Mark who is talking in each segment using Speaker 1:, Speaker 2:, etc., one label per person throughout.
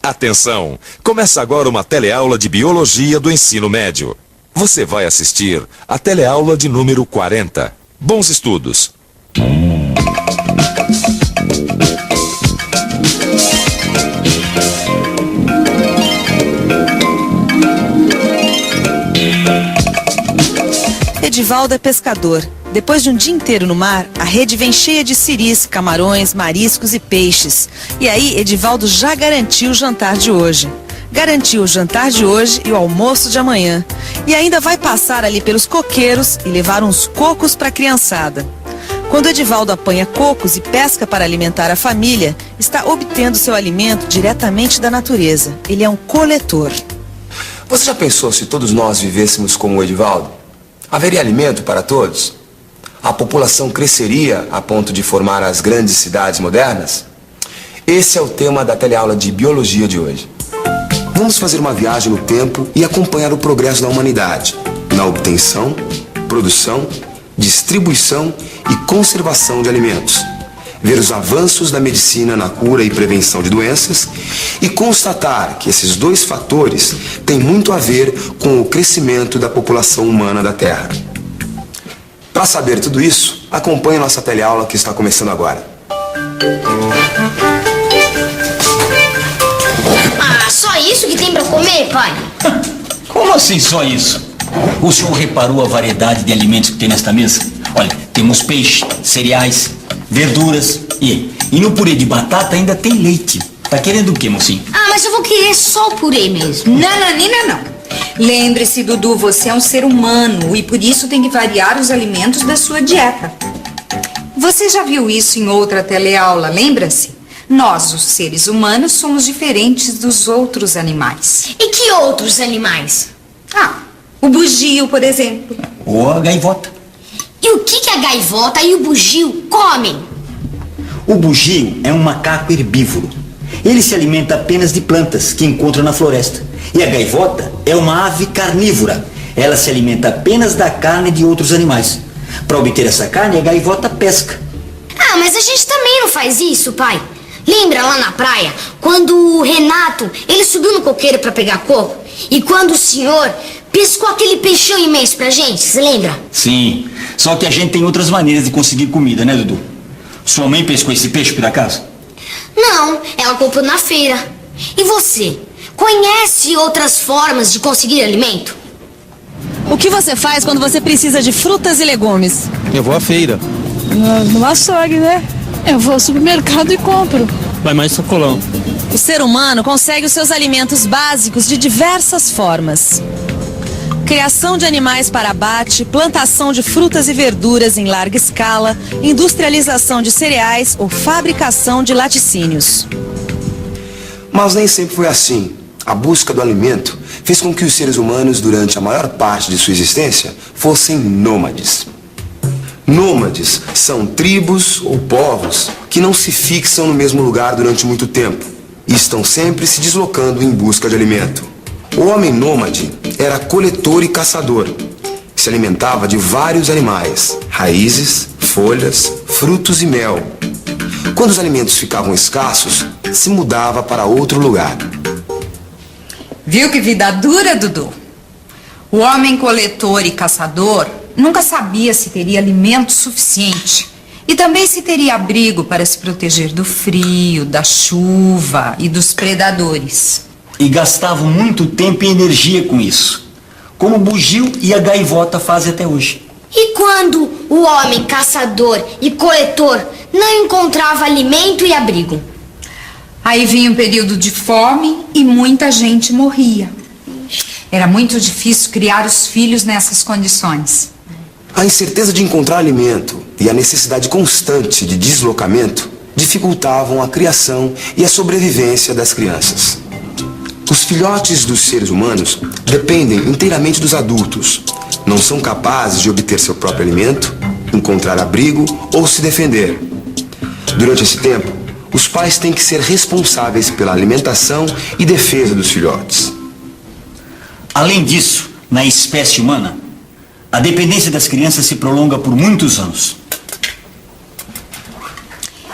Speaker 1: Atenção! Começa agora uma teleaula de Biologia do Ensino Médio. Você vai assistir a teleaula de número 40. Bons estudos!
Speaker 2: Edivaldo é pescador. Depois de um dia inteiro no mar, a rede vem cheia de siris, camarões, mariscos e peixes. E aí, Edivaldo já garantiu o jantar de hoje. Garantiu o jantar de hoje e o almoço de amanhã. E ainda vai passar ali pelos coqueiros e levar uns cocos para a criançada. Quando Edivaldo apanha cocos e pesca para alimentar a família, está obtendo seu alimento diretamente da natureza. Ele é um coletor.
Speaker 3: Você já pensou se todos nós vivêssemos como o Edivaldo? Haveria alimento para todos? A população cresceria a ponto de formar as grandes cidades modernas? Esse é o tema da teleaula de Biologia de hoje. Vamos fazer uma viagem no tempo e acompanhar o progresso da humanidade na obtenção, produção, distribuição e conservação de alimentos. Ver os avanços da medicina na cura e prevenção de doenças e constatar que esses dois fatores têm muito a ver com o crescimento da população humana da Terra. Para saber tudo isso, acompanhe nossa teleaula que está começando agora.
Speaker 4: Ah, só isso que tem para comer, pai?
Speaker 5: Como assim só isso? O senhor reparou a variedade de alimentos que tem nesta mesa? Olha, temos peixe, cereais, verduras e no purê de batata ainda tem leite. Tá querendo o quê, mocinho?
Speaker 4: Ah, mas eu vou querer só o purê mesmo.
Speaker 6: Nananina não. Lembre-se, Dudu, você é um ser humano e por isso tem que variar os alimentos da sua dieta. Você já viu isso em outra teleaula, lembra-se? Nós, os seres humanos, somos diferentes dos outros animais.
Speaker 4: E que outros animais?
Speaker 6: Ah, o bugio, por exemplo.
Speaker 5: Ou a gaivota.
Speaker 4: E o que a gaivota e o bugio comem?
Speaker 5: O bugio é um macaco herbívoro. Ele se alimenta apenas de plantas que encontra na floresta. E a gaivota é uma ave carnívora. Ela se alimenta apenas da carne de outros animais. Para obter essa carne, a gaivota pesca.
Speaker 4: Ah, mas a gente também não faz isso, pai. Lembra lá na praia, quando o Renato, ele subiu no coqueiro para pegar coco? E quando o senhor pescou aquele peixão imenso pra gente, você lembra?
Speaker 5: Sim, só que a gente tem outras maneiras de conseguir comida, né, Dudu? Sua mãe pescou esse peixe por acaso?
Speaker 4: Não, ela comprou na feira. E você? Conhece outras formas de conseguir alimento?
Speaker 2: O que você faz quando você precisa de frutas e legumes?
Speaker 7: Eu vou à feira.
Speaker 8: No açougue, né? Eu vou ao supermercado e compro.
Speaker 7: Vai mais sacolão.
Speaker 2: O ser humano consegue os seus alimentos básicos de diversas formas. Criação de animais para abate, plantação de frutas e verduras em larga escala, industrialização de cereais ou fabricação de laticínios.
Speaker 3: Mas nem sempre foi assim. A busca do alimento fez com que os seres humanos, durante a maior parte de sua existência, fossem nômades. Nômades são tribos ou povos que não se fixam no mesmo lugar durante muito tempo e estão sempre se deslocando em busca de alimento. O homem nômade era coletor e caçador. Se alimentava de vários animais, raízes, folhas, frutos e mel. Quando os alimentos ficavam escassos, se mudava para outro lugar.
Speaker 6: Viu que vida dura, Dudu? O homem coletor e caçador nunca sabia se teria alimento suficiente e também se teria abrigo para se proteger do frio, da chuva e dos predadores.
Speaker 5: E gastavam muito tempo e energia com isso, como o bugio e a gaivota fazem até hoje.
Speaker 4: E quando o homem caçador e coletor não encontrava alimento e abrigo?
Speaker 6: Aí vinha um período de fome e muita gente morria. Era muito difícil criar os filhos nessas condições.
Speaker 3: A incerteza de encontrar alimento e a necessidade constante de deslocamento dificultavam a criação e a sobrevivência das crianças. Os filhotes dos seres humanos dependem inteiramente dos adultos. Não são capazes de obter seu próprio alimento, encontrar abrigo ou se defender. Durante esse tempo, os pais têm que ser responsáveis pela alimentação e defesa dos filhotes.
Speaker 5: Além disso, na espécie humana, A dependência das crianças se prolonga por muitos anos.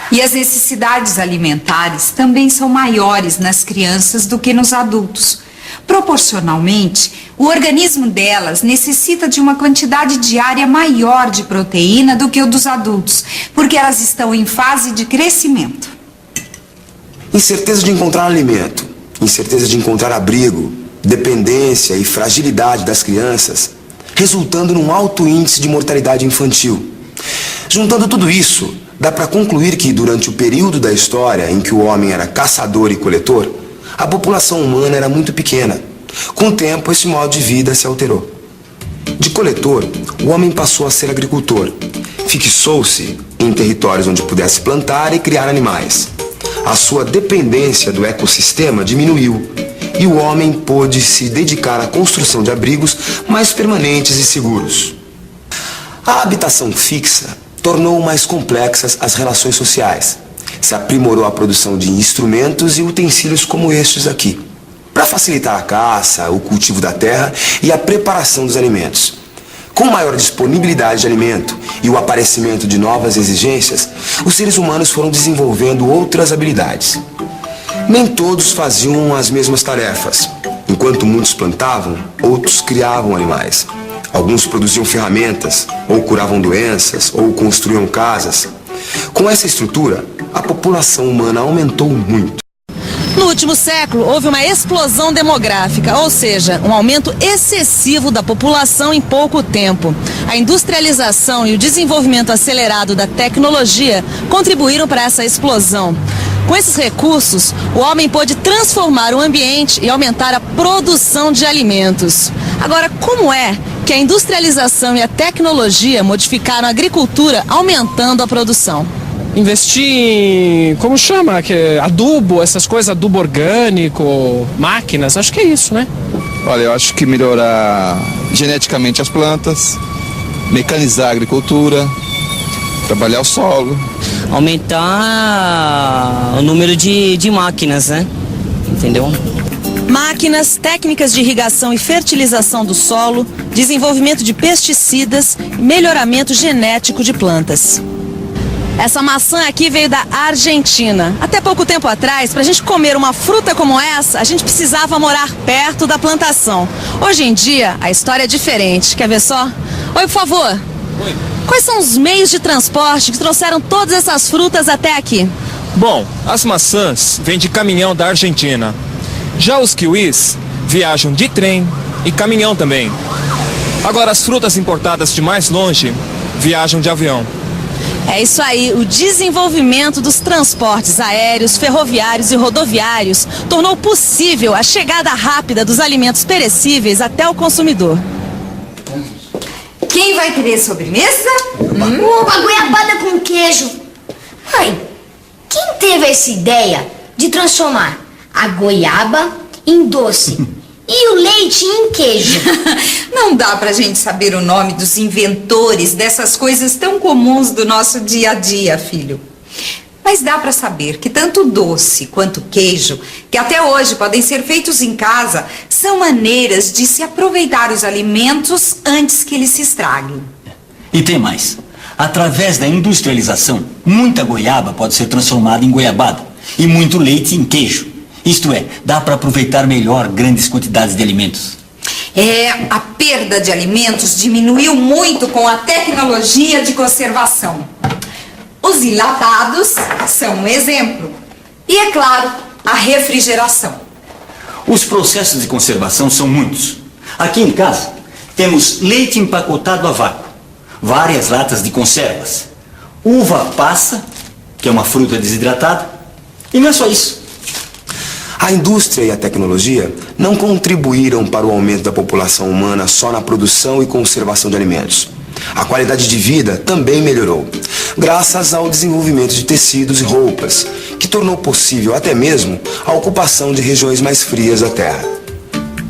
Speaker 6: E as necessidades alimentares também são maiores nas crianças do que nos adultos. Proporcionalmente, o organismo delas necessita de uma quantidade diária maior de proteína do que o dos adultos, porque elas estão em fase de crescimento.
Speaker 3: Incerteza de encontrar alimento, incerteza de encontrar abrigo, dependência e fragilidade das crianças, resultando num alto índice de mortalidade infantil. Juntando tudo isso, dá para concluir que durante o período da história em que o homem era caçador e coletor, a população humana era muito pequena. Com o tempo, esse modo de vida se alterou. De coletor, o homem passou a ser agricultor. Fixou-se em territórios onde pudesse plantar e criar animais. A sua dependência do ecossistema diminuiu e o homem pôde se dedicar à construção de abrigos mais permanentes e seguros. A habitação fixa tornou mais complexas as relações sociais. Se aprimorou a produção de instrumentos e utensílios como estes aqui, para facilitar a caça, o cultivo da terra e a preparação dos alimentos. Com maior disponibilidade de alimento e o aparecimento de novas exigências, os seres humanos foram desenvolvendo outras habilidades. Nem todos faziam as mesmas tarefas. Enquanto muitos plantavam, outros criavam animais. Alguns produziam ferramentas, ou curavam doenças, ou construíam casas. Com essa estrutura, a população humana aumentou muito.
Speaker 2: No último século, houve uma explosão demográfica, ou seja, um aumento excessivo da população em pouco tempo. A industrialização e o desenvolvimento acelerado da tecnologia contribuíram para essa explosão. Com esses recursos, o homem pôde transformar o ambiente e aumentar a produção de alimentos. Agora, como é que a industrialização e a tecnologia modificaram a agricultura, aumentando a produção?
Speaker 9: Investir em, como chama, adubo, essas coisas, adubo orgânico, máquinas, acho que é isso, né?
Speaker 10: Olha, eu acho que melhorar geneticamente as plantas, mecanizar a agricultura, trabalhar o solo.
Speaker 11: Aumentar o número de máquinas, né? Entendeu?
Speaker 2: Máquinas, técnicas de irrigação e fertilização do solo, desenvolvimento de pesticidas e melhoramento genético de plantas. Essa maçã aqui veio da Argentina. Até pouco tempo atrás, para a gente comer uma fruta como essa, a gente precisava morar perto da plantação. Hoje em dia, a história é diferente. Quer ver só? Oi, por favor.
Speaker 9: Oi.
Speaker 2: Quais são os meios de transporte que trouxeram todas essas frutas até aqui?
Speaker 9: Bom, as maçãs vêm de caminhão da Argentina. Já os kiwis viajam de trem e caminhão também. Agora, as frutas importadas de mais longe viajam de avião.
Speaker 2: É isso aí, o desenvolvimento dos transportes aéreos, ferroviários e rodoviários tornou possível a chegada rápida dos alimentos perecíveis até o consumidor.
Speaker 6: Quem vai querer sobremesa?
Speaker 4: Uma goiabada com queijo. Mãe, quem teve essa ideia de transformar a goiaba em doce e o leite em queijo?
Speaker 6: Não dá pra gente saber o nome dos inventores dessas coisas tão comuns do nosso dia a dia, filho. Mas dá pra saber que tanto o doce quanto o queijo, que até hoje podem ser feitos em casa, são maneiras de se aproveitar os alimentos antes que eles se estraguem.
Speaker 5: E tem mais. Através da industrialização, muita goiaba pode ser transformada em goiabada e muito leite em queijo. Isto é, dá para aproveitar melhor grandes quantidades de alimentos.
Speaker 6: A perda de alimentos diminuiu muito com a tecnologia de conservação. Os enlatados são um exemplo. E, é claro, a refrigeração.
Speaker 5: Os processos de conservação são muitos. Aqui em casa, temos leite empacotado a vácuo, várias latas de conservas, uva passa, que é uma fruta desidratada, e não é só isso.
Speaker 3: A indústria e a tecnologia não contribuíram para o aumento da população humana só na produção e conservação de alimentos. A qualidade de vida também melhorou, graças ao desenvolvimento de tecidos e roupas, que tornou possível até mesmo a ocupação de regiões mais frias da Terra.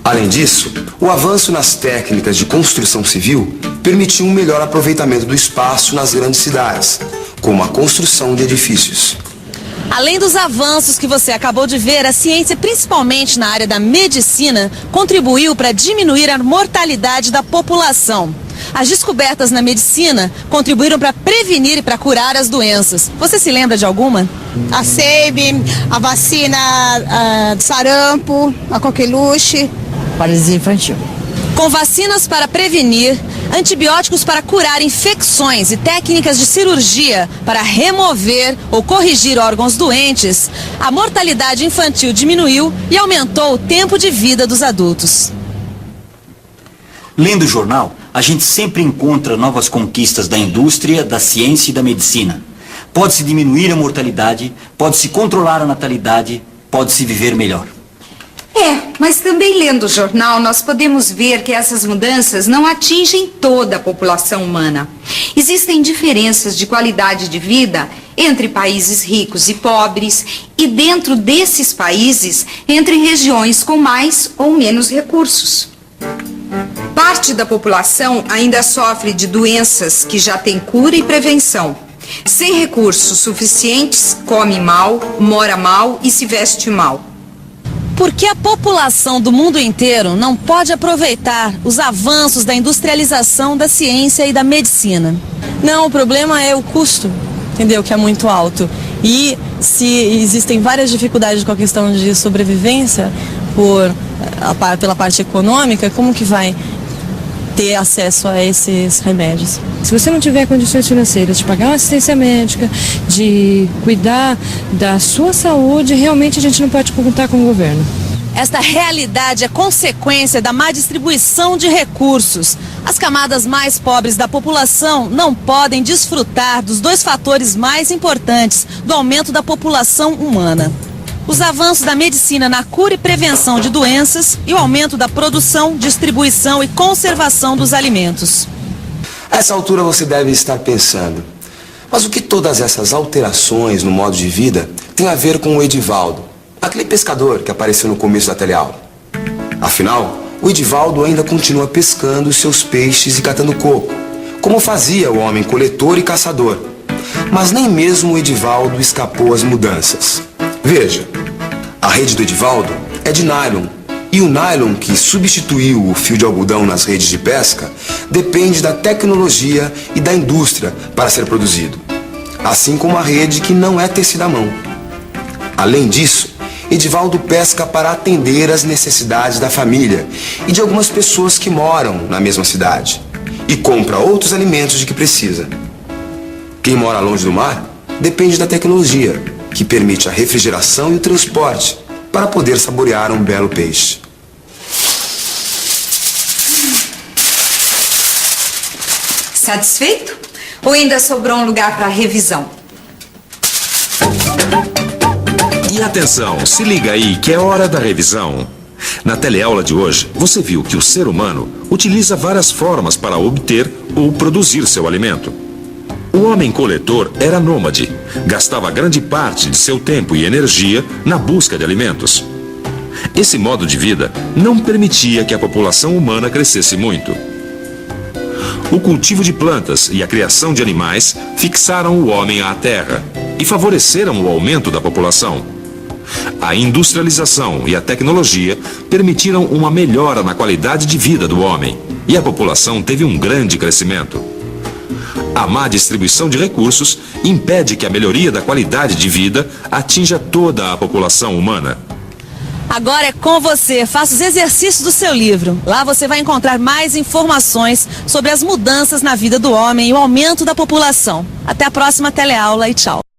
Speaker 3: Além disso, o avanço nas técnicas de construção civil permitiu um melhor aproveitamento do espaço nas grandes cidades, como a construção de edifícios.
Speaker 2: Além dos avanços que você acabou de ver, a ciência, principalmente na área da medicina, contribuiu para diminuir a mortalidade da população. As descobertas na medicina contribuíram para prevenir e para curar as doenças. Você se lembra de alguma?
Speaker 8: A SEIB, a vacina de sarampo, a coqueluche.
Speaker 11: Paralisia infantil.
Speaker 2: Com vacinas para prevenir, antibióticos para curar infecções e técnicas de cirurgia para remover ou corrigir órgãos doentes, a mortalidade infantil diminuiu e aumentou o tempo de vida dos adultos.
Speaker 5: Lendo o jornal, a gente sempre encontra novas conquistas da indústria, da ciência e da medicina. Pode-se diminuir a mortalidade, pode-se controlar a natalidade, pode-se viver melhor.
Speaker 6: Mas também lendo o jornal nós podemos ver que essas mudanças não atingem toda a população humana. Existem diferenças de qualidade de vida entre países ricos e pobres e dentro desses países entre regiões com mais ou menos recursos. Parte da população ainda sofre de doenças que já têm cura e prevenção. Sem recursos suficientes, come mal, mora mal e se veste mal.
Speaker 2: Por que a população do mundo inteiro não pode aproveitar os avanços da industrialização da ciência e da medicina?
Speaker 12: Não, o problema é o custo, entendeu? Que é muito alto. E se existem várias dificuldades com a questão de sobrevivência pela parte econômica, como que vai ter acesso a esses remédios?
Speaker 13: Se você não tiver condições financeiras de pagar uma assistência médica, de cuidar da sua saúde, realmente a gente não pode contar com o governo.
Speaker 2: Esta realidade é consequência da má distribuição de recursos. As camadas mais pobres da população não podem desfrutar dos dois fatores mais importantes do aumento da população humana: os avanços da medicina na cura e prevenção de doenças e o aumento da produção, distribuição e conservação dos alimentos.
Speaker 3: A essa altura você deve estar pensando, mas o que todas essas alterações no modo de vida têm a ver com o Edivaldo, aquele pescador que apareceu no começo da teleaula? Afinal, o Edivaldo ainda continua pescando seus peixes e catando coco, como fazia o homem coletor e caçador. Mas nem mesmo o Edivaldo escapou às mudanças. Veja, a rede do Edivaldo é de nylon, e o nylon que substituiu o fio de algodão nas redes de pesca depende da tecnologia e da indústria para ser produzido, assim como a rede que não é tecida à mão. Além disso, Edivaldo pesca para atender às necessidades da família e de algumas pessoas que moram na mesma cidade, e compra outros alimentos de que precisa. Quem mora longe do mar depende da tecnologia, que permite a refrigeração e o transporte para poder saborear um belo peixe.
Speaker 6: Satisfeito? Ou ainda sobrou um lugar para revisão?
Speaker 1: E atenção, se liga aí que é hora da revisão. Na teleaula de hoje, você viu que o ser humano utiliza várias formas para obter ou produzir seu alimento. O homem coletor era nômade, gastava grande parte de seu tempo e energia na busca de alimentos. Esse modo de vida não permitia que a população humana crescesse muito. O cultivo de plantas e a criação de animais fixaram o homem à terra e favoreceram o aumento da população. A industrialização e a tecnologia permitiram uma melhora na qualidade de vida do homem e a população teve um grande crescimento. A má distribuição de recursos impede que a melhoria da qualidade de vida atinja toda a população humana.
Speaker 2: Agora é com você. Faça os exercícios do seu livro. Lá você vai encontrar mais informações sobre as mudanças na vida do homem e o aumento da população. Até a próxima teleaula e tchau.